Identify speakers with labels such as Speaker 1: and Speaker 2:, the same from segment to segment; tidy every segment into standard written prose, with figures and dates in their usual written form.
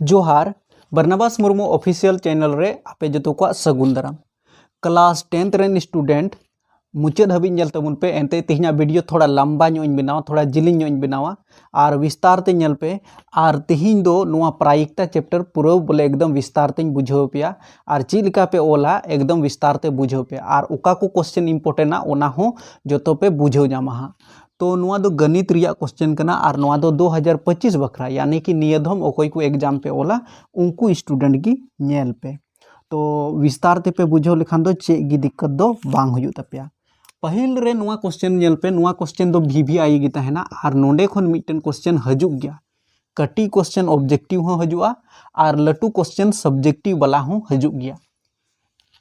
Speaker 1: जोहार Barnabas Murmu official channel रे आपे जो को सगुन दाराम क्लास 10th रेन स्टूडेंट मुचाद हबी नेल तबुन पे एंते तिहिना वीडियो थोड़ा लंबा ᱧᱚᱜ बनावा थोड़ा जिलिंग ᱧᱚᱜ बनावा और विस्तार ते नेल पे और तिहिन दो नुआ प्रायिकता चैप्टर पूरा बोले एकदम विस्तार ते बुझाव पेया और ची लिका पे ओला एकदम विस्तार ते बुझाव पे और ओका को क्वेश्चन इम्पोर्टेंट ओना हो जोतो पे बुझाव जामा हा। तो नुआ दो गणित रिया क्वेश्चन कना और नुआ दो 2025 बखरा यानी कि नियधम ओकोई को एग्जाम पे ओला उनको स्टूडेंट की नेल पे तो विस्तार ते पे बुझाव लेखान दो चे गी दिक्कत दो बांग हुयु तपिया। पहिल रे नुआ क्वेश्चन नेल पे नुआ क्वेश्चन दो VVI गी तहना और नोंडे खन मिटन क्वेश्चन हजुग गया कटी क्वेश्चन ऑब्जेक्टिव हो हजुआ और लटू क्वेश्चन सब्जेक्टिव वाला हो हजुग गया।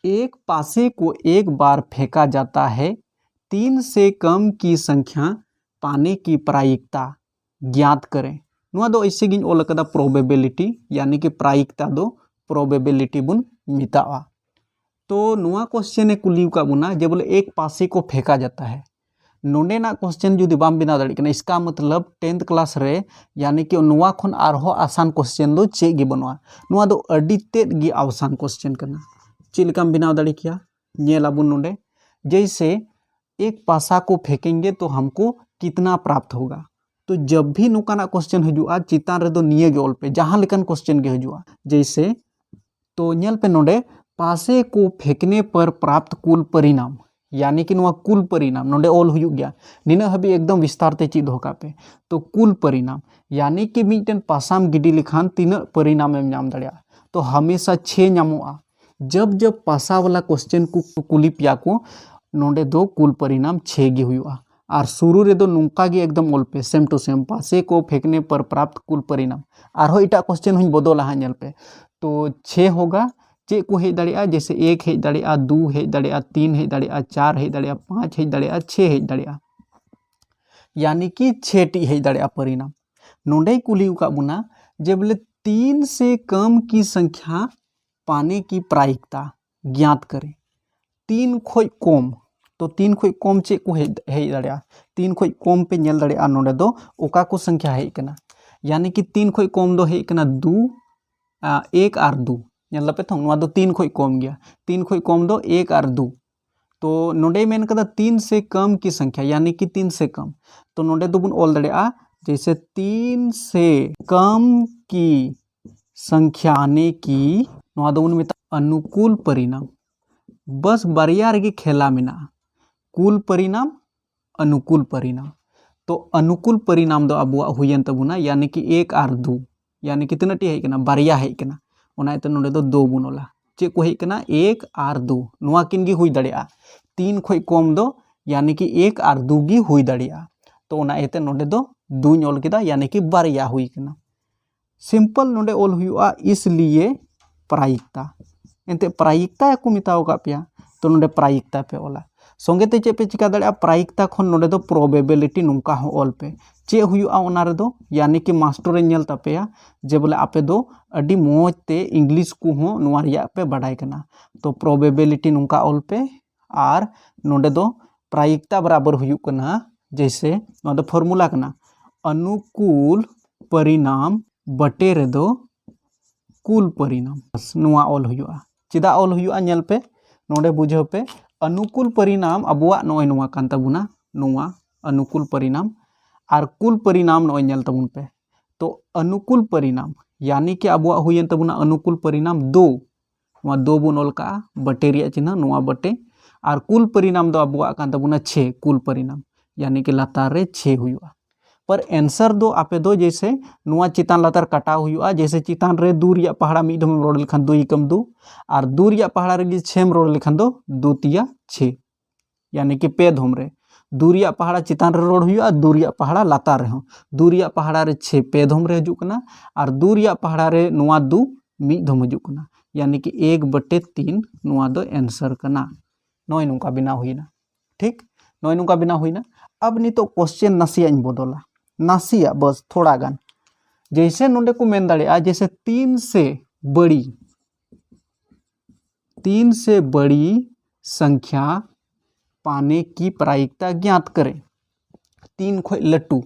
Speaker 1: एक पासे को एक बार फेंका जाता है 3 से कम की संख्या पाने की प्रायिकता ज्ञात करें। नुआ दो ऐसे गिन ओल कदा प्रोबेबिलिटी यानी कि प्रायिकता दो प्रोबेबिलिटी बुन मितावा। तो नुआ क्वेश्चन कुली का बुना जे बोले एक पासे को फेंका जाता है नोंडे ना क्वेश्चन जुदी बाम बिना दाड़ी कना इसका मतलब 10th क्लास रे यानी कि नुआ खन आरहो आसान क्वेश्चन दो चे गी बनवा नुआ दो अडी तेद गी आसान क्वेश्चन कना चिलकाम बिना दाड़ी किया नेलाबुन नोंडे जैसे एक पासा को फेंकेंगे तो हमको कितना प्राप्त होगा। तो जब भी नुकाना क्वेश्चन हजुआ चितान रे दो निये गे ऑल पे जहां लेकन क्वेश्चन गे हजुआ जैसे तो नेल पे नोंडे पासे को फेंकने पर प्राप्त कुल परिणाम यानी कि नुआ कुल परिणाम नोंडे ऑल हुयु गया निना हबी एकदम विस्तार ते चीज होका पे तो कुल परिणाम यानी कि मिटन पासाम गिडी लिखान तीन परिणाम एम नाम दड़िया तो हमेशा 6 नामोआ जब जब पासा वाला क्वेश्चन को कुली पिया को नोंडे दो कुल परिणाम 6 गी हुआ और शुरू रे दो नुका गे एकदम ऑल पे सेम टू सेम पासे को फेंकने पर प्राप्त कुल परिणाम और हो इटा क्वेश्चन हुई बदला हाँ नेल पे तो 6 होगा चे को हेज दाड़िया जैसे 1 हेज दाड़िया 2 हेज दाड़िया 3 हेज दाड़िया 4 हेज दाड़िया 5 हेज दाड़िया 6 हेज दाड़िया यानी कि 6 टी हेज दाड़िया परिणाम नोंडे कुली का बुना जे बोले 3 से कम की संख्या पाने की प्रायिकता ज्ञात करें 3 खोई कम तो 3 खोई कम चे को हेज दाड़िया 3 खोई कम पे नेल दाड़िया नोंडे दो ओका को संख्या हेज कना यानी कि 3 खोई कम दो हेज कना 2 1 और 2 नेल पे थों 3 खोई कम गया 3 खोई कम दो 1 और 2 तो नोंडे मेन कदा 3 से कम की संख्या यानी कि 3 से कम तो नोंडे दो बुन ऑल दाड़िया जैसे 3 से कम की संख्या आने की नोआ दो बुन मेता अनुकूल परिणाम बस बारिया रेगी खेला मेना कुल परिणाम अनुकूल परिणाम तो अनुकूल परिणाम दो अबुआ हुयन तबुना यानी कि 1 और 2 यानी कि तिना टी हेज कना बारिया हेज कना ओना एते नोंडे दो 2 बुनोला चे को हेज कना 1 और 2 नुआ किन गी हुई दाड़िया 3 खोई कम दो यानी कि 1 और 2 गी हुई दाड़िया तो ओना एते नोंडे दो 2 ऑल केदा यानी कि बारिया हुई कना सिंपल नोंडे ऑल हुआ इसलिए प्रायिकता एंते प्रायिकता को मिताव का पिया तो नोंडे प्रायिकता पे ओला संगे ते चे पे चिका दाड़िया प्रायिकता खन नोंडे दो प्रोबेबिलिटी नुका हो ऑल पे चे हुआ ओना रे दो यानी कि मास्टर रे नेल तापेया जे बोले आपे दो अडी मोज ते इंग्लिश को हो नुआ रिया पे बाडाय कना तो प्रोबेबिलिटी नुका ऑल पे और नोंडे दो प्रायिकता बराबर हुयु कना जैसे नुआ दो फॉर्मूला कना अनुकूल परिणाम बटे रे दो कुल परिणाम नुआ ऑल हुआ चिदा ऑल हुआ नेल पे नोंडे बुझाव पे अनुकूल परिणाम अबुआ नोय नुआ कान तबुना नुआ अनुकूल परिणाम और कुल परिणाम नोय नेल तबुन पे तो अनुकूल परिणाम यानी कि अबुआ हुयन तबुना अनुकूल परिणाम 2 नुआ 2 बुन ऑल का बटे रिया चिन्ह नुआ बटे और कुल परिणाम दो अबुआ कान तबुना 6 कुल परिणाम यानी कि लातार रे 6 हुआ पर आंसर दो आपे दो जैसे नुआ चितान लातार कटाव हुआ जैसे चितान रे 2 रिया पहाड़ा मिद धम रोड लेखान 2 कम 2 और 2 रिया पहाड़ा रे 6 रोड लेखान दो 2 तिया 6 यानी कि पे धम रे 2 रिया पहाड़ा चितान रे रोड हुआ 2 रिया पहाड़ा लातार रे 2 रिया पहाड़ा रे 6 पे धम रे हजु कना और 2 रिया पहाड़ा रे नुआ 2 मिद धम हजु कना यानी कि 1/3 नुआ दो आंसर कना नय नुका बिना हुईना ठीक नय नुका बिना हुईना। अब नी तो क्वेश्चन नासिया बदला नासिया बस थोड़ा गान जैसे नोंडे को मेन दाड़िया जैसे 3 से बड़ी संख्या पाने की प्रायिकता ज्ञात करें 3 खोई लट्टू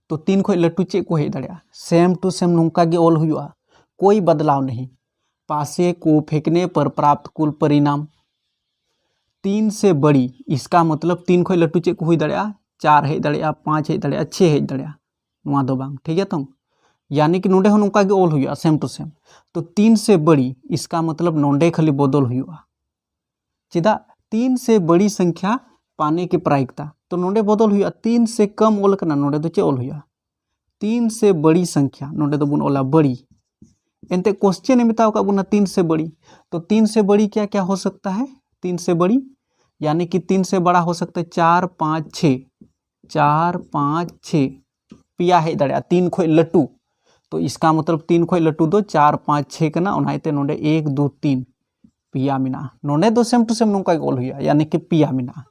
Speaker 1: तो 3 खोई लट्टू चे को हेज दाड़िया सेम टू सेम नुका गे ऑल हुआ कोई बदलाव नहीं। पासे को फेंकने पर प्राप्त कुल परिणाम 3 से बड़ी, इसका मतलब 3 खोई लट्टू चेक हुई दड़िया 4 हेज दड़िया 5 हेज दड़िया 6 हेज दड़िया नुआ दो बांग, ठीक है। तो यानी कि नोंडे हो नोंका गे ऑल हुआ सेम टू सेम। तो 3 से बड़ी, इसका मतलब नोंडे खाली बदल हुआ चेदा 3 से बड़ी संख्या पाने की प्रायिकता, तो नोंडे बदल हुआ 3 से कम ओल करना नोंडे तो चे ऑल हुआ 3 से बड़ी संख्या, नोंडे तो बुन ओला बड़ी एंते क्वेश्चन मिताओ का बुना 3 से बड़ी। तो 3 से बड़ी क्या क्या हो सकता है, 3 से बड़ी यानी कि 3 से बड़ा हो सकता है 4 5 6, 4 5 6 पिया है दड़िया 3 खोई लट्टू। तो इसका मतलब 3 खोई लट्टू दो 4 5 6 कना उनाइते नोंडे 1 2 3 पिया मिना, नोंडे दो सेम टू सेम नोंका गोल हुआ यानी कि पिया मिना।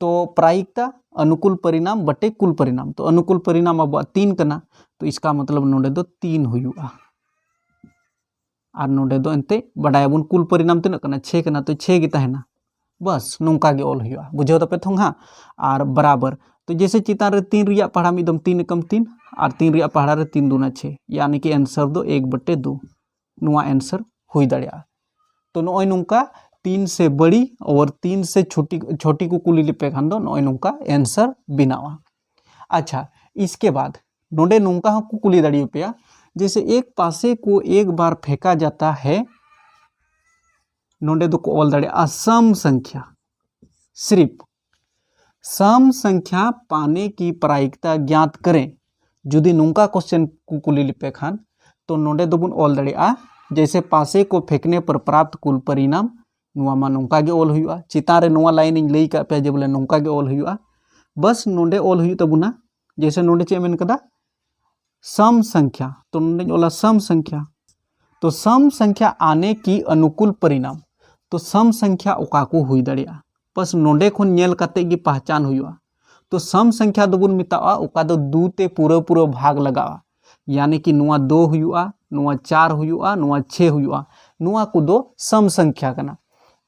Speaker 1: तो प्रायिकता अनुकूल परिणाम बटे कुल परिणाम, तो अनुकूल परिणाम अब 3 कना, तो इसका मतलब नोंडे दो 3 हुआ और नोंडे दो एंते बड़ायाबुन कुल परिणाम तीना कना 6 कना, तो 6 गे तहना बस नोंका गे ऑल हुआ बुझाव तपे थोंग हाँ। और बराबर, तो जैसे चितान रे 3 रिया पढ़ा एकदम 3 एकम 3 और 3 रिया पढ़ा रे 3 दूना 6, यानी कि आंसर दो 1/2 नुआ आंसर हुई दड़िया। तो नॉय नोंका 3 से बड़ी और 3 से छोटी छोटी को कुली लिपे खान दो नॉय नोंका आंसर बिनावा। अच्छा, इसके बाद नोंडे नोंका हो कुली दड़ी पे, जैसे एक पासे को एक बार फेंका जाता है, नोंडे दो को ऑल दड़े असम संख्या, सिर्फ सम संख्या पाने की प्रायिकता ज्ञात करें। जुदी नोंका क्वेश्चन को कुली लिपे खान तो नोंडे दो बुन ऑल दड़े जैसे पासे को फेंकने पर प्राप्त कुल परिणाम नुआ मा नोंका गे ऑल हुआ। चितान रे नुआ लाइन इन लई का पे जे बोले नोंका गे ऑल हुआ, बस नोंडे ऑल हुई तबुना। जैसे नोंडे चे मेन कदा सम संख्या, तो नोंडे ओला सम संख्या, तो सम संख्या आने की अनुकूल परिणाम, तो सम संख्या ओका को हुई दड़िया बस नोंडे खुन नेल कते की पहचान हुआ। तो सम संख्या दो बुन मितावा ओका दो 2 ते पूरा पूरा भाग लगावा, यानी कि नुआ 2 हुआ, नुआ 4 हुआ, नुआ 6 हुआ, नुआ को दो सम संख्या कना।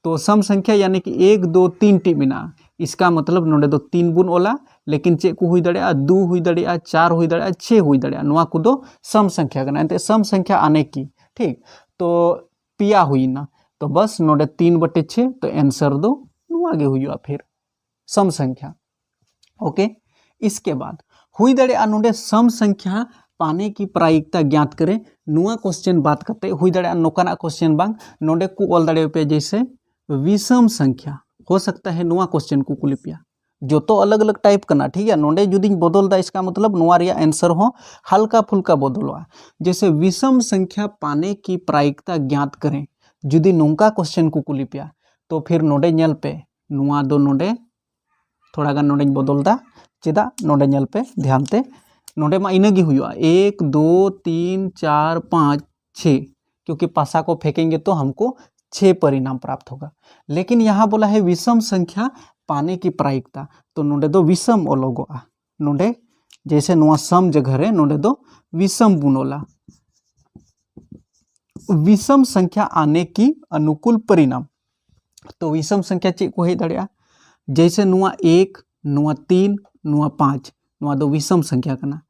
Speaker 1: तो सम संख्या यानी कि 1 2 3 टी बिना, इसका मतलब नोंडे दो 3 बुन ओला, लेकिन चे को हुई दड़िया 2 हुई दड़िया 4 हुई दड़िया 6 हुई दड़िया, नुआ को दो सम संख्या कना एंते सम संख्या आने की, ठीक। तो पिया हुई ना, तो बस नोंडे 3/6, तो आंसर दो नुआ गे हुआ फिर सम संख्या। ओके, इसके बाद हुई दड़िया नोंडे सम संख्या पाने की प्रायिकता ज्ञात करें। नुआ क्वेश्चन बात करते हुई दड़िया नोकाना क्वेश्चन बांग नोंडे को ऑल दड़े पे, जैसे विषम संख्या हो सकता है नुआ क्वेश्चन को कुलिपिया जो तो अलग अलग टाइप करना, ठीक है। नोंडे जुदी बदल दा इसका मतलब नुआ रिया आंसर हो हल्का फुल्का बदलवा। जैसे विषम संख्या पाने की प्रायिकता ज्ञात करें, जुदी नोंका क्वेश्चन को कुलिपिया तो फिर नोंडे नेल पे नुआ दो नोंडे थोड़ा गान नोंडे बदल दा चेदा नोंडे नेल पे ध्यान ते नोंडे मा इनगी हुआ 1 2 3 4 5 6, क्योंकि पासा को फेंकेंगे तो हमको 6 परिणाम प्राप्त होगा। लेकिन यहाँ बोला है विषम संख्या पाने की प्रायिकता, तो नोंडे दो विषम ओलोगोआ, नोंडे जैसे नुआ सम जगह रे नोंडे दो विषम बुनोला। विषम संख्या आने की अनुकूल परिणाम, तो विषम संख्या चे को है दड़िया, जैसे नुआ 1 नुआ 3 नुआ 5 नुआ दो विषम संख्या करना।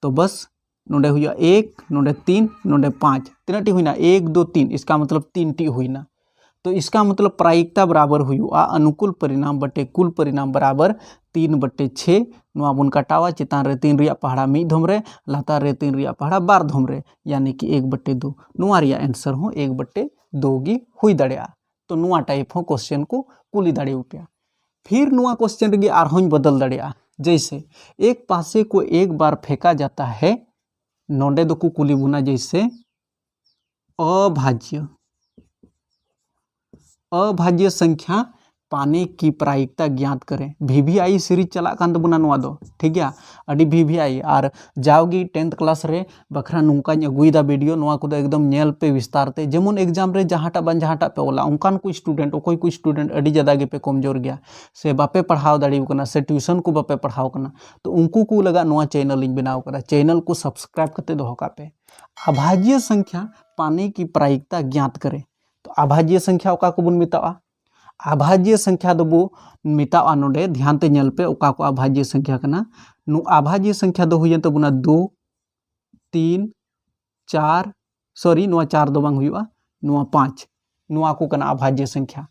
Speaker 1: तो बस नोंडे हुआ 1 नोंडे 3 नोंडे 5 तीन टी हुई ना 1 2 3, इसका मतलब 3 टी हुई ना। तो इसका मतलब प्रायिकता बराबर हुआ अनुकूल परिणाम बटे कुल परिणाम बराबर 3/6 नुआ बुन कटावा। चितान रे 3 रिया पहाड़ा मीद धम रे, लातार रे 3 रिया पहाड़ा 12 धम रे, यानी कि 1/2 नुआ रिया आंसर हो 1/2 गी हुई दड़िया। तो नुआ टाइप हो क्वेश्चन को कुली दड़े पे। फिर नुआ क्वेश्चन रे आरहों बदल दड़िया, जैसे एक पासे को एक बार फेंका जाता है, नोंडे दो को कुली बुना जैसे अभाज्य संख्या पाने की प्रायिकता ज्ञात करें। VVI सीरीज चला कान तबुना नुआ दो, ठीक है। अड़ी VVI और जाओगी 10th क्लास रे बखरा नुका अगुईदा वीडियो नुआ को एकदम नेल पे विस्तारते, जेमन एग्जाम रे जहाँटा बन जहाँटा पे ओला उनकान को स्टूडेंट ओकोई को स्टूडेंट अड़ी ज़्यादा गे पे कमजोर गया से बापे पढ़ाव दाड़ी कना से ट्यूशन को बापे पढ़ाव कना, तो उनको को लगा नुआ चैनल इन बनाव करा, चैनल को सब्सक्राइब करते दोहो का पे। अभाज्य संख्या पाने की प्रायिकता ज्ञात करें, तो अभाज्य संख्या ओका को बुन मितावा, अभाज्य संख्या दो मितावा नोंडे ध्यान ते नेल पे ओका को अभाज्य संख्या कना। नु अभाज्य संख्या दो हुई तबुना 2 3 4 सॉरी नुआ 4 दो बांग हुयुआ नुआ 5 नुआ को कना अभाज्य संख्या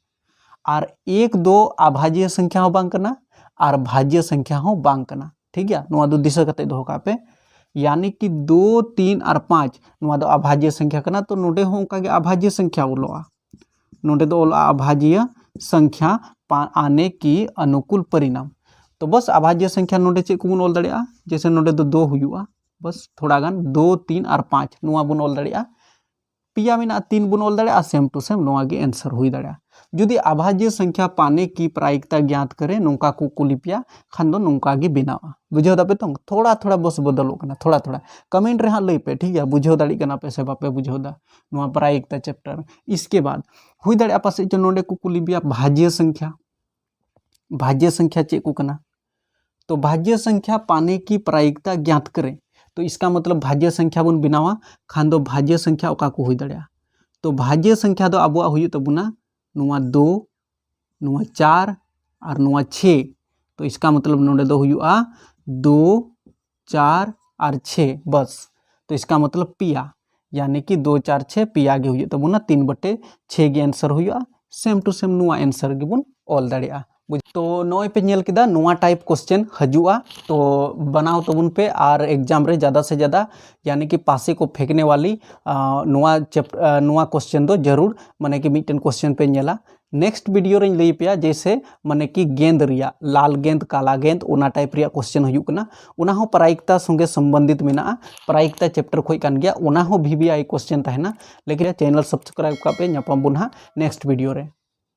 Speaker 1: और 1 2 अभाज्य संख्या हो बांग कना और भाज्य संख्या हो बांग कना ठीक गया नुआ दो दिशा कते दोहो का पे यानी कि 2 3 और 5 नुआ दो अभाज्य संख्या कना तो नोडे हो उनका के अभाज्य संख्या उलोआ नोडे दो अभाज्य संख्या आने की अनुकूल परिणाम तो बस अभाज्य संख्या नोडे चे को ओल दड़िया जैसे नोडे दो 2 हुयुआ बस थोड़ा गान 2 3 और 5 नुआ बुन ओल दड़िया पिया मिना 3 बुन ओल दड़िया सेम टू सेम नुआ गे आंसर हुई दड़िया जुदी अभाज्य संख्या पाने की प्रायिकता ज्ञात करे नोंका को कुलिपिया खान दो नोंका गे बनावा बुझेव दापे तो थोड़ा थोड़ा बस बदलो कना थोड़ा थोड़ा कमेंट रे हां लई पे ठीक है बुझेव दाड़ी कना पे से बापे बुझेव दा नुआ प्रायिकता चैप्टर इसके बाद हुई दड़िया पासे जो नोडे को कुलिपिया भाज्य संख्या चे को कना तो भाज्य संख्या पाने की प्रायिकता ज्ञात करे तो इसका मतलब भाज्य संख्या बन बनावा खान दो भाज्य संख्या ओका को हुई दड़िया तो भाज्य संख्या दो अब हुई तबुना नुआ 2 नुआ 4 और नुआ 6 तो इसका मतलब नोडे दो हुआ 2 4 और 6 बस तो इसका मतलब पिया यानी कि 2 4 6 पिया गे हुई तबुना 3/6 गे आंसर हुआ सेम टू सेम नुआ आंसर गे बन ऑल दड़िया तो नॉय पे नेल किदा नुआ टाइप क्वेश्चन हजुआ तो बनाओ तबुन पे और एग्जाम रे ज़्यादा से ज़्यादा यानी कि पासे को फेंकने वाली नुआ क्वेश्चन दो जरूर माने कि मिटन क्वेश्चन पे नेला नेक्स्ट वीडियो रे लई पे जैसे माने कि गेंद रिया लाल गेंद काला गेंद ओना टाइप रिया क्वेश्चन हुयुक कना ओना हो प्रायिकता संगे संबंधित मेना प्रायिकता चैप्टर खोई कान गया ओना हो VBI क्वेश्चन तहना लेकिन चैनल सब्सक्राइब का पे न्यापाम बुनहा नेक्स्ट वीडियो रे।